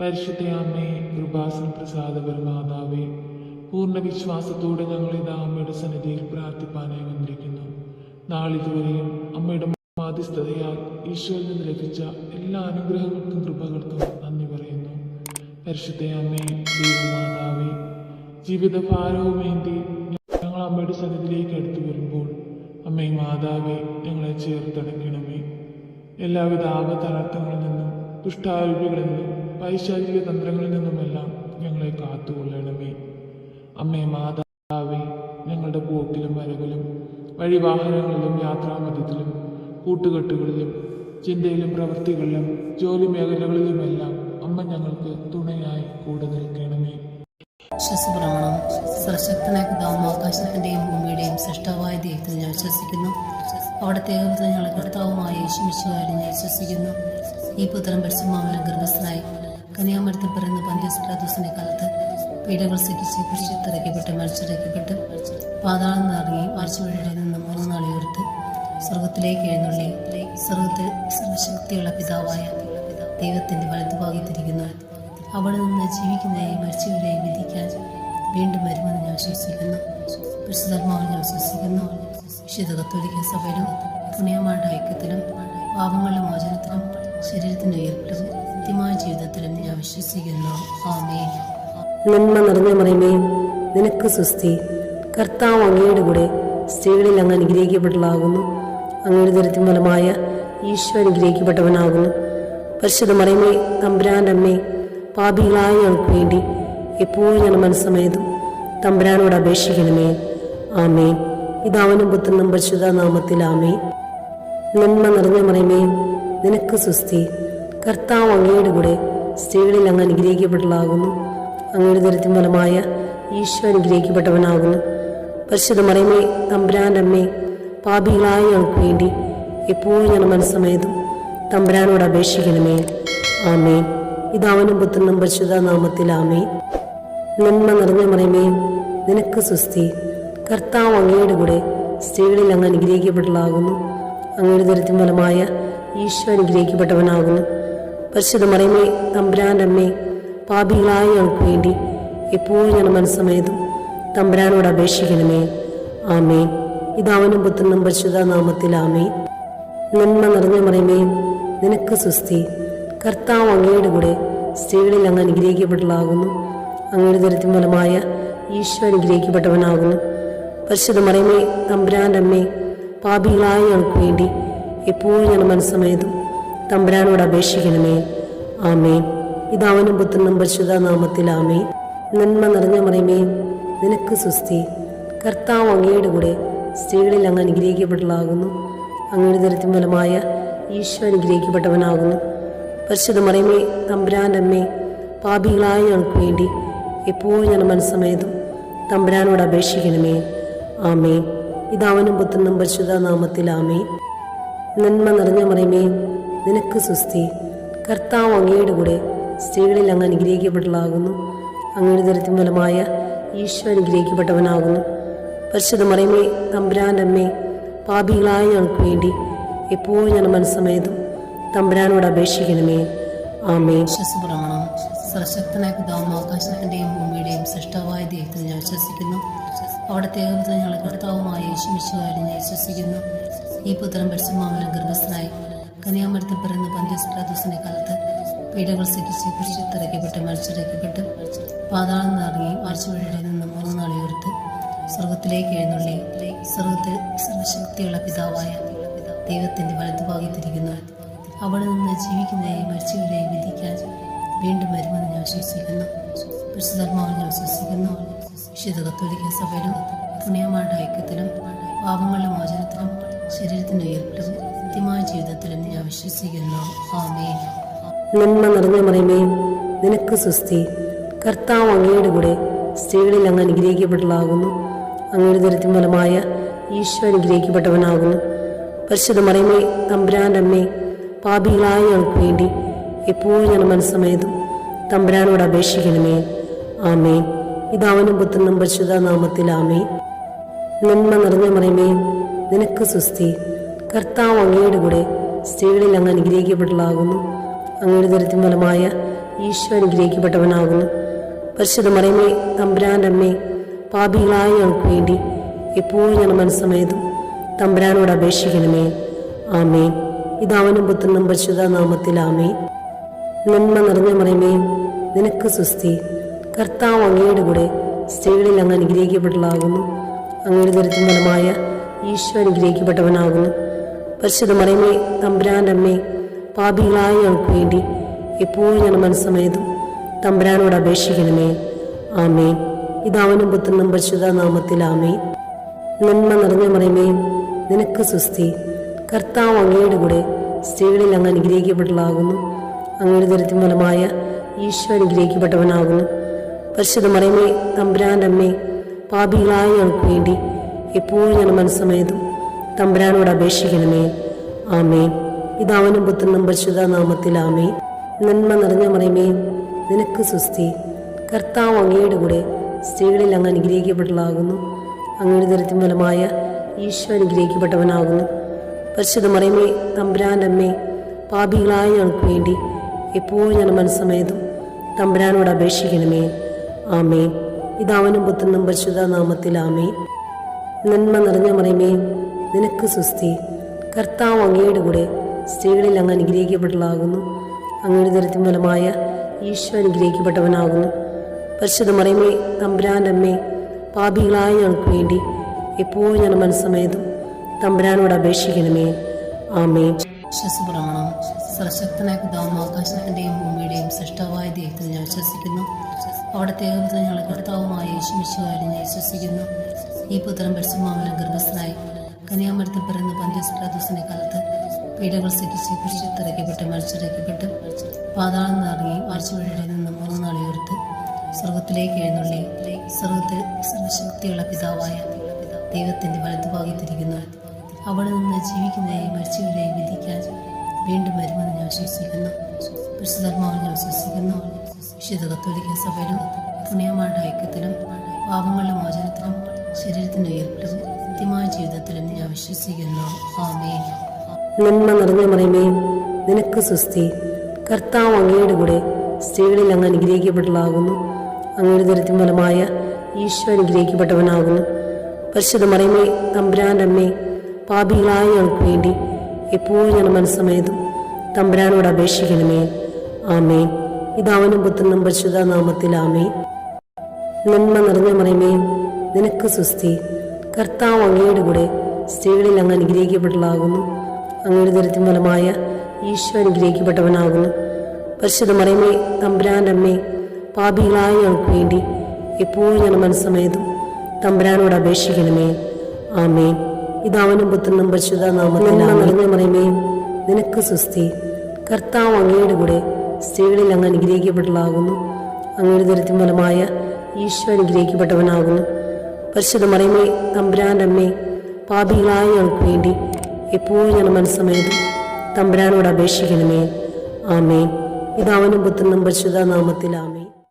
പരിശുദ്ധ അമ്മേ, കൃപാസന പ്രസാദപരമാതാവേ, പൂർണ്ണ വിശ്വാസത്തോടെ ഞങ്ങളിതാ അമ്മയുടെ സന്നിധിയിൽ പ്രാർത്ഥിപ്പാനായി വന്നിരിക്കുന്നു. നാളിതുവരെയും അമ്മയുടെ മാധ്യസ്ഥതയാൽ ഈശോയിൽ നിന്ന് ലഭിച്ച എല്ലാ അനുഗ്രഹങ്ങൾക്കും കൃപകൾക്കും നന്ദി പറയുന്നു. പരിശുദ്ധ അമ്മേ, ദൈവമാതാവേ, ജീവിതഭാരവുമേന്തി ഞങ്ങൾ അമ്മയുടെ സന്നിധിയിലേക്ക് അടുത്തു വരുമ്പോൾ അമ്മേ മാതാവേ, ഞങ്ങളെ ചേർത്തടയ്ക്കണമേ. എല്ലാവിധ ആപത്തനർത്ഥങ്ങളിൽ നിന്നും ദുഷ്ടാരൂപികളിൽ നിന്നും പൈശാചിക തന്ത്രങ്ങളിൽ നിന്നുമെല്ലാം ഞങ്ങളെ കാത്തുകൊള്ളണമേ. അമ്മേ മാതാവേ, ഞങ്ങളുടെ പോക്കിലും വരവിലും വഴിവാഹനങ്ങളിലും യാത്രാമധ്യത്തിലും കൂട്ടുകെട്ടുകളിലും ചിന്തയിലും പ്രവൃത്തികളിലും ജോലി മേഖലകളിലുമെല്ലാം അമ്മ ഞങ്ങൾക്ക് തുണയായി കൂടെ നിൽക്കണമേ. വിശ്വസപ്രമാണം. സർശക്തനായ പിതാവും ആകാശത്തിന്റെയും ഭൂമിയുടെയും സൃഷ്ടാവായ ദൈവത്തിൽ ഞാൻ വിശ്വസിക്കുന്നു. അവിടുത്തെ ഏകപുത്രൻ ഞങ്ങളുടെ കർത്താവുമായ യേശുമിശിഹായിൽ ഞാൻ വിശ്വസിക്കുന്നു. ഈ പുത്രൻ പരിശുദ്ധാത്മാവിനാൽ ഗർഭസ്ഥനായി കന്യാമരത്തിൽ പിറന്ന പന്തിയോസ് പിലാത്തോസിന്റെ കാലത്ത് പീഡകൾ സഹിച്ച് കുരിശിറക്കപ്പെട്ട് മരിച്ചിറക്കപ്പെട്ട് പാതാളം നിറങ്ങി ആഴ്ചവഴിയുടെ നിന്ന് 3 നാൾ ഉയർത്ത് സ്വർഗത്തിലേക്ക് എഴുന്നള്ളി സ്വർഗത്തിൽ സർവശക്തിയുള്ള പിതാവായ ദൈവത്തിന്റെ വലതുഭാഗത്തിരിക്കുന്നു. അവിടെ നിന്ന് ജീവിക്കുന്നവരെയും മരിച്ചവരെയും വിധിക്കാൻ വീണ്ടും വരുമെന്ന് ഞാൻ വിശ്വസിക്കുന്നു. പരിശുദ്ധാത്മാവിൽ ഞാൻ വിശ്വസിക്കുന്നു. വിശുദ്ധ കത്തോലിക്ക സഭയിലും പുണ്യമാരുടെ ഐക്യത്തിലും പാപങ്ങളുടെ മോചനത്തിലും ശരീരത്തിന്റെ ഉയർപ്പിലും നിത്യമായ ജീവിതത്തിലും ഞാൻ വിശ്വസിക്കുന്നു. ആമേൻ. നന്മ നിറഞ്ഞ മറിയമേ, നിനക്ക് സ്വസ്തി. കർത്താവ് അങ്ങയുടെ കൂടെ സ്ത്രീകളിൽ അങ്ങ് അനുഗ്രഹിക്കപ്പെട്ടതാകുന്നു. അങ്ങയുടെ ദുരിതത്തിൻ ഫലമായ ഈശോ അനുഗ്രഹിക്കപ്പെട്ടവനാകുന്നു. പരിശുദ്ധ മറിയമേ, തമ്പുരാന്റെ അമ്മേ, പാപികളായ ഞങ്ങൾക്ക് വേണ്ടി എപ്പോഴും ഞാൻ മനസ്സമേതും തമ്പുരാനോട് അപേക്ഷിക്കണമേ. ആമേൻ. പിതാവിനും പുത്രനും പരിശുദ്ധ നാമത്തിൽ ആമേൻ. നന്മ നിറഞ്ഞ മറിയമേ, നിനക്ക് സ്വസ്തി. കർത്താവ് അങ്ങയുടെ കൂടെ സ്ത്രീകളിൽ അങ്ങ് അനുഗ്രഹിക്കപ്പെട്ടതാകുന്നു. അങ്ങയുടെ ദുരിതത്തിൻ ഫലമായ ഈശോ അനുഗ്രഹിക്കപ്പെട്ടവനാകുന്നു. പരിശുദ്ധ മറിയമേ, തമ്പുരാന്റെ അമ്മേ, പാപികളായ ഞങ്ങൾക്ക് വേണ്ടി എപ്പോഴും ഞാൻ മനസ്സമേതും തമ്പുരാനോട് അപേക്ഷിക്കണമേ. ആമേൻ. പിതാവിനും പുത്രനും പരിശുദ്ധ നാമത്തിൽ ആമേൻ. നന്മ നിറഞ്ഞ മറിയമേ, നിനക്ക് സ്വസ്തി. കർത്താവ് അങ്ങയുടെ കൂടെ സ്ത്രീകളിൽ അങ്ങ് അനുഗ്രഹിക്കപ്പെട്ടതാകുന്നു. അങ്ങയുടെ ദുരിതത്തിൻ ഫലമായ ഈശോ അനുഗ്രഹിക്കപ്പെട്ടവനാകുന്നു. പരിശുദ്ധ മറിയമേ, തമ്പുരാന്റെ അമ്മേ, പാപികളായ ഞങ്ങൾക്ക് വേണ്ടി എപ്പോഴും ഞാൻ മനസ്സമേതും തമ്പുരാനോട് അപേക്ഷിക്കണമേ. ആമേൻ. പിതാവിനും പുത്രനും പരിശുദ്ധ നാമത്തിൽ ആമേൻ. നന്മ നിറഞ്ഞ മറിയമേ, നിനക്ക് സ്വസ്തി. കർത്താവ് അങ്ങയുടെ കൂടെ സ്ത്രീകളിൽ അങ്ങ് അനുഗ്രഹിക്കപ്പെട്ടതാകുന്നു. അങ്ങയുടെ ദുരിതത്തിൻ ഫലമായ ഈശോ അനുഗ്രഹിക്കപ്പെട്ടവനാകുന്നു. പരിശുദ്ധ മറിയമേ, തമ്പുരാന്റെ അമ്മേ, പാപികളായ ഞങ്ങൾക്ക് വേണ്ടി എപ്പോഴും ഞാൻ മനസ്സമേതും തമ്പുരാനോട് അപേക്ഷിക്കണമേ. ആമേൻ. പിതാവിനും പുത്രനും പരിശുദ്ധ നാമത്തിൽ ആമേൻ. നന്മ നിറഞ്ഞ മറിയമേ, നിനക്ക് സ്വസ്തി. കർത്താവ് അങ്ങയുടെ കൂടെ സ്ത്രീകളിൽ അങ്ങ് അനുഗ്രഹിക്കപ്പെട്ടതാകുന്നു. അങ്ങയുടെ ദുരിതത്തിൻ ഫലമായ ഈശോ അനുഗ്രഹിക്കപ്പെട്ടവനാകുന്നു. പരിശുദ്ധ മറിയമേ, തമ്പുരാന്റെ അമ്മേ, പാപികളായ ഞങ്ങൾക്ക് വേണ്ടി എപ്പോഴും ഞാൻ മനസ്സമേതും തമ്പുരാനോട് അപേക്ഷിക്കണമേ. ആമേൻ. പിതാവിനും പുത്രനും പരിശുദ്ധ നാമത്തിൽ ആമേൻ. നന്മ നിറഞ്ഞ മറിയമേ, നിനക്ക് സ്വസ്തി. കർത്താവ് അങ്ങയുടെ കൂടെ സ്ത്രീകളിൽ അങ്ങ് അനുഗ്രഹിക്കപ്പെട്ടതാകുന്നു. അങ്ങയുടെ ദുരിതത്തിൻ ഫലമായ ഈശോ അനുഗ്രഹിക്കപ്പെട്ടവനാകുന്നു. പരിശുദ്ധ മറിയമേ, തമ്പുരാന്റെ അമ്മേ, പാപികളായ ഞങ്ങൾക്ക് വേണ്ടി എപ്പോഴും ഞാൻ മനസ്സമേതും തമ്പുരാനോട് അപേക്ഷിക്കണമേ. ആമേൻ. വിശ്വസപ്രമാണം. സർശക്തനായ പിതാവും ആകാശത്തിന്റെയും ഭൂമിയുടെയും സൃഷ്ടാവായ ദൈവത്തിൽ ഞാൻ വിശ്വസിക്കുന്നു. അവിടുത്തെ ഏകപുത്രൻ ഞങ്ങളുടെ കർത്താവുമായ യേശുമിശിഹായിൽ ഞാൻ വിശ്വസിക്കുന്നു. ഈ പുത്രൻ പരിശുദ്ധാത്മാവിനാൽ ഗർഭസ്ഥനായി കന്യാമരത്തിൽ പിറന്ന പന്തിയോസ് പിലാത്തോസിന്റെ കാലത്ത് പീഡകൾ സഹിച്ച് കുരിശിറക്കപ്പെട്ട് മരിച്ചിറക്കപ്പെട്ട് പാതാളം നിറങ്ങി ആഴ്ചവഴിയുടെ നിന്ന് 3 നാൾ ഉയർത്ത് സ്വർഗത്തിലേക്ക് എഴുന്നള്ളി സ്വർഗത്തിൽ സർവശക്തിയുള്ള പിതാവായ ദൈവത്തിന്റെ വലതുഭാഗത്തിരിക്കുന്നു. അവിടെ നിന്ന് ജീവിക്കുന്നവരെയും മരിച്ചവരെയും വിധിക്കാൻ വീണ്ടും വരുമെന്ന് ഞാൻ വിശ്വസിക്കുന്നു. പരിശുദ്ധാത്മാവിൽ ഞാൻ വിശ്വസിക്കുന്നു. വിശുദ്ധ കത്തോലിക്ക സഭയിലും പുണ്യമാരുടെ ഐക്യത്തിലും പാപങ്ങളുടെ മോചനത്തിലും ശരീരത്തിന്റെ ഉയർപ്പിലും നിത്യമായ ജീവിതത്തിലും ഞാൻ വിശ്വസിക്കുന്നു. ആമേൻ. നന്മ നിറഞ്ഞ മറിയമേ, നിനക്ക് സ്വസ്തി. കർത്താവ് അങ്ങയുടെ കൂടെ സ്ത്രീകളിൽ അങ്ങ് അനുഗ്രഹിക്കപ്പെട്ടതാകുന്നു. അങ്ങയുടെ ദുരിതത്തിൻ ഫലമായ ഈശോ അനുഗ്രഹിക്കപ്പെട്ടവനാകുന്നു. പരിശുദ്ധ മറിയമേ, തമ്പുരാന്റെ അമ്മേ, പാപികളായ ഞങ്ങൾക്ക് വേണ്ടി എപ്പോഴും ഞാൻ മനസ്സമേതും തമ്പുരാനോട് അപേക്ഷിക്കണമേ. ആമേൻ. പിതാവിനും പുത്രനും പരിശുദ്ധ നാമത്തിൽ ആമേൻ. നന്മ നിറഞ്ഞ മറിയമേ, നിനക്ക് സ്വസ്തി. കർത്താവ് അങ്ങയുടെ കൂടെ സ്ത്രീകളിൽ അങ്ങ് അനുഗ്രഹിക്കപ്പെട്ടതാകുന്നു. അങ്ങയുടെ ദുരിതത്തിൻ ഫലമായ ഈശോ അനുഗ്രഹിക്കപ്പെട്ടവനാകുന്നു. പരിശുദ്ധ മറിയമേ, തമ്പുരാൻ്റെ അമ്മേ, പാപികളായ ഞങ്ങൾക്ക് വേണ്ടി എപ്പോഴും ഞങ്ങളുടെ മനസ്സമേതും തമ്പുരാനോട് അപേക്ഷിക്കണമേ. ആമേൻ. പിതാവിനും പുത്രനും പരിശുദ്ധ നാമത്തിൽ ആമേൻ. നന്മ നിറഞ്ഞ മറിയമേ, നിനക്ക് സുസ്തി. കർത്താവ് അങ്ങയുടെ കൂടെ സ്ത്രീകളിൽ അങ്ങ് അനുഗ്രഹിക്കപ്പെട്ടതാകുന്നു. അങ്ങയുടെ ദരിദ്രം ഫലമായ ഈശോ അനുഗ്രഹിക്കപ്പെട്ടവനാകുന്നു. പരിശുദ്ധ മറിയമേ, തമ്പുരാൻ്റെ അമ്മേ, പാപികളായ ഞങ്ങൾക്ക് വേണ്ടി എപ്പോഴും ഞങ്ങളുടെ മനസ്സമേതും തമ്പുരാനോട് അപേക്ഷിക്കണമേ. ആമേൻ. പിതാവിനും പുത്രനും പരിശുദ്ധ നാമത്തിൽ ആമേൻ. നന്മ നിറഞ്ഞ മറിയമേ, നിനക്ക് സുസ്തി. കർത്താവ് അങ്ങയുടെ കൂടെ സ്ത്രീകളിൽ അങ്ങ് അനുഗ്രഹിക്കപ്പെട്ടതാകുന്നു. അങ്ങയുടെ ദരിദ്രം ഫലമായ ഈശോ അനുഗ്രഹിക്കപ്പെട്ടവനാകുന്നു. പരിശുദ്ധ മറിയമേ, തമ്പുരാൻ്റെ അമ്മേ, പാപികളായ ഞങ്ങൾക്ക് വേണ്ടി എപ്പോഴും ഞങ്ങളുടെ മനസ്സമേതും തമ്പുരാനോട് അപേക്ഷിക്കണമേ. ആമേൻ. പിതാവിനും പുത്രനും പരിശുദ്ധ നാമത്തിൽ ആമേൻ. നന്മ നിറഞ്ഞ മറിയമേ, നിനക്ക് സുസ്തി. കർത്താവ് അങ്ങയുടെ കൂടെ സ്ത്രീകളിൽ അങ്ങ് അനുഗ്രഹിക്കപ്പെട്ടതാകുന്നു. അങ്ങയുടെ ദരിദ്രം ഫലമായ ഈശോ അനുഗ്രഹിക്കപ്പെട്ടവനാകുന്നു. പരിശുദ്ധ മറിയമേ, തമ്പുരാൻ്റെ അമ്മേ, പാപികളായ ഞങ്ങൾക്ക് വേണ്ടി എപ്പോഴും ഞങ്ങളുടെ മനസ്സമേതും തമ്പുരാനോട് അപേക്ഷിക്കണമേ. ആമേൻ. പിതാവിനും പുത്രനും പരിശുദ്ധ നാമത്തിൽ ആമേൻ. നന്മ നിറഞ്ഞ മറിയമേ, നിനക്ക് സുസ്തി. കർത്താവ് അങ്ങയുടെ കൂടെ സ്ത്രീകളിൽ അങ്ങ് അനുഗ്രഹിക്കപ്പെട്ടതാകുന്നു. അങ്ങയുടെ ദരിദ്രം ഫലമായ ഈശോ അനുഗ്രഹിക്കപ്പെട്ടവനാകുന്നു. പരിശുദ്ധ മറിയമേ, തമ്പുരാൻ്റെ അമ്മേ, പാപികളായ ഞങ്ങൾക്ക് വേണ്ടി എപ്പോഴും ഞങ്ങളുടെ മനസ്സമേതും തമ്പുരാനോട് അപേക്ഷിക്കണമേ. ആമേൻ. വിശ്വസപ്രമാണം. സർവശക്തനായ പിതാവും ആകാശത്തിൻ്റെയും ഭൂമിയുടെയും സൃഷ്ടാവായ ദൈവത്തിൽ ഞാൻ വിശ്വസിക്കുന്നു. അവിടുത്തെ ഏകപുത്രൻ ഞങ്ങളുടെ കർത്താവുമായ യേശുമിശിഹായിൽ ഞാൻ വിശ്വസിക്കുന്നു. ഈ പുത്രൻ പരിശുദ്ധാത്മാവിനാൽ ഗർഭസ്ഥനായി കന്യാമരത്തിൽ പിറന്ന പന്തിയോസ് പിലാത്തോസിന്റെ കാലത്ത് പീഡകൾ സഹിച്ച് കുരിശിലിറക്കപ്പെട്ട് മരിച്ചിറക്കപ്പെട്ട് പാതാളം നിറങ്ങി മരിച്ചവരുടെ നിന്ന് 3 നാൾ ഉയർത്ത് സ്വർഗത്തിലേക്ക് എഴുന്നള്ളി സ്വർഗത്തിൽ സർവശക്തിയുള്ള പിതാവായ ദൈവത്തിന്റെ വലതുഭാഗത്തിരിക്കുന്നു. അവിടെ നിന്ന് ജീവിക്കുന്നവരെയും മരിച്ചവരെയും വിധിക്കാൻ വീണ്ടും വരുമെന്ന് ഞാൻ വിശ്വസിക്കുന്നു. പരിശുദ്ധാത്മാവിൽ ഞാൻ വിശ്വസിക്കുന്നു. വിശുദ്ധ കത്തോലിക്ക സഭയിലും പുണ്യമാരുടെ ഐക്യത്തിലും പാപങ്ങളുടെ മോചനത്തിലും ശരീരത്തിന്റെ ഉയർപ്പിലും നിത്യമായ ജീവിതത്തിലും ഞാൻ വിശ്വസിക്കുന്നു. ആമേൻ. നന്മ നിറഞ്ഞ മറിയമേ, നിനക്ക് സുസ്തി. കർത്താവ് അങ്ങയുടെ കൂടെ സ്ത്രീകളിൽ അങ്ങ് അനുഗ്രഹിക്കപ്പെട്ടതാകുന്നു. അങ്ങയുടെ ദരിദ്രം ഫലമായ ഈശോ അനുഗ്രഹിക്കപ്പെട്ടവനാകുന്നു. പരിശുദ്ധ മറിയമേ, തമ്പുരാൻ്റെ അമ്മേ, പാപികളായ ഞങ്ങൾക്ക് വേണ്ടി എപ്പോഴും ഞങ്ങളുടെ മനസ്സമേതും തമ്പുരാനോട് അപേക്ഷിക്കണമേ. ആമേൻ. പിതാവിനും പുത്രനും പരിശുദ്ധ നാമത്തിൽ ആമേൻ. നന്മ നിറഞ്ഞ മറിയമേ, നിനക്ക് സുസ്തി. കർത്താവ് അങ്ങയുടെ കൂടെ സ്ത്രീകളിൽ അങ്ങ് അനുഗ്രഹിക്കപ്പെട്ടതാകുന്നു. അങ്ങയുടെ ദരിദ്രം ഫലമായ ഈശോ അനുഗ്രഹിക്കപ്പെട്ടവനാകുന്നു. പരിശുദ്ധ മറിയമേ, തമ്പുരാൻ്റെ അമ്മേ, പാപികളായ ഞങ്ങൾക്ക് വേണ്ടി എപ്പോഴും ഞങ്ങളുടെ മനസ്സമേതും തമ്പുരാനോട് അപേക്ഷിക്കണമേ. ആമേൻ. പിതാവിനും പുത്രനും പരിശുദ്ധ നാമത്തിൽ നിറഞ്ഞ മറിയമേ, നിനക്ക് സുസ്തി. കർത്താവ് അങ്ങയുടെ കൂടെ സ്ത്രീകളിൽ അങ്ങ് അനുഗ്രഹിക്കപ്പെട്ടതാകുന്നു. അങ്ങയുടെ ദരിദ്രം ഫലമായ ഈശോ അനുഗ്രഹിക്കപ്പെട്ടവനാകുന്നു. പരിശുദ്ധ മറിയമേ, തമ്പുരാൻ്റെ അമ്മേ, പാപികളായ ഞങ്ങൾക്ക് വേണ്ടി എപ്പോഴും ഞങ്ങളുടെ മനസ്സമേതും തമ്പുരാനോട് അപേക്ഷിക്കണമേ. ആമേൻ. പിതാവിനും പുത്രനും പരിശുദ്ധ നാമത്തിൽ ആമേൻ.